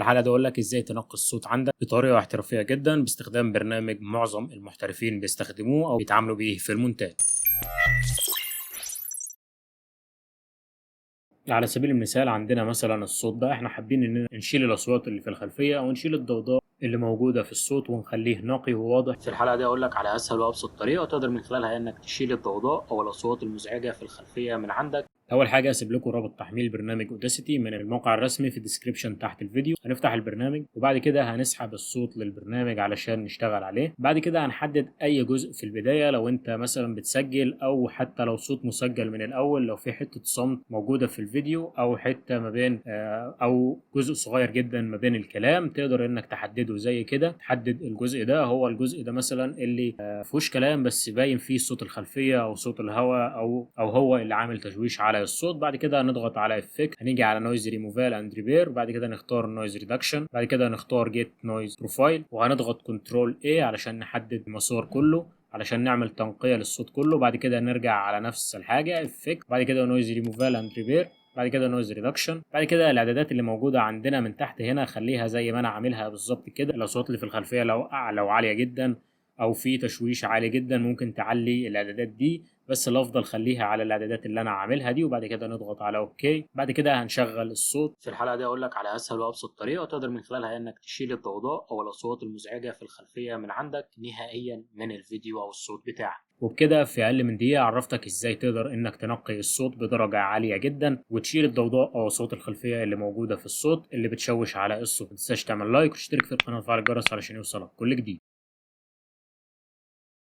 الحلقة دي أقول لك إزاي تنقي الصوت عندك بطريقة احترافية جدا باستخدام برنامج معظم المحترفين بيستخدموه أو بيتعاملوا بيه في المونتاج. على سبيل المثال عندنا مثلا الصوت ده احنا حابين إننا نشيل الأصوات اللي في الخلفية أو نشيل الضوضاء اللي موجودة في الصوت ونخليه نقي وواضح. في الحلقة دي أقول لك على أسهل وأبسط طريقة تقدر من خلالها إنك تشيل الضوضاء أو الأصوات المزعجة في الخلفية من عندك. اول حاجه هسيب لكم رابط تحميل برنامج اوداسيتي من الموقع الرسمي في الديسكريبشن تحت الفيديو. هنفتح البرنامج وبعد كده هنسحب الصوت للبرنامج علشان نشتغل عليه. بعد كده هنحدد اي جزء في البدايه لو انت مثلا بتسجل او حتى لو صوت مسجل من الاول، لو في حته صمت موجوده في الفيديو او حته ما بين او جزء صغير جدا ما بين الكلام تقدر انك تحدده زي كده. تحدد الجزء ده هو الجزء ده مثلا اللي فيهوش كلام بس باين فيه صوت الخلفيه او صوت الهواء او هو اللي عامل تشويش على الصوت. بعد كده هنضغط على افكت، هنيجي على نويز ريموفال اند ريبير، بعد كده نختار نويز ريدكشن، بعد كده نختار جيت نويز بروفايل وهنضغط كنترول اي علشان نحدد المسار كله علشان نعمل تنقية للصوت كله. بعد كده نرجع على نفس الحاجة افكت، بعد كده نويز ريموفال اند ريبير، بعد كده نويز ريدكشن. بعد كده الاعدادات اللي موجوده عندنا من تحت هنا خليها زي ما انا عاملها بالظبط كده. الاصوات اللي في الخلفيه لو عاليه جدا او في تشويش عالي جدا ممكن تعلي الاعدادات دي، بس الافضل خليها على الاعدادات اللي انا عاملها دي. وبعد كده نضغط على اوكي. بعد كده هنشغل الصوت. في الحلقه دي اقول لك على اسهل وابسط طريقه تقدر من خلالها انك تشيل الضوضاء او الاصوات المزعجه في الخلفيه من عندك نهائيا من الفيديو او الصوت بتاعك. وبكده في اقل من دقيقه عرفتك ازاي تقدر انك تنقي الصوت بدرجه عاليه جدا وتشيل الضوضاء او صوت الخلفيه اللي موجوده في الصوت اللي بتشوش على الصوت. متنساش تعمل لايك وتشترك في القناه وتفعل الجرس علشان يوصلك كل جديد.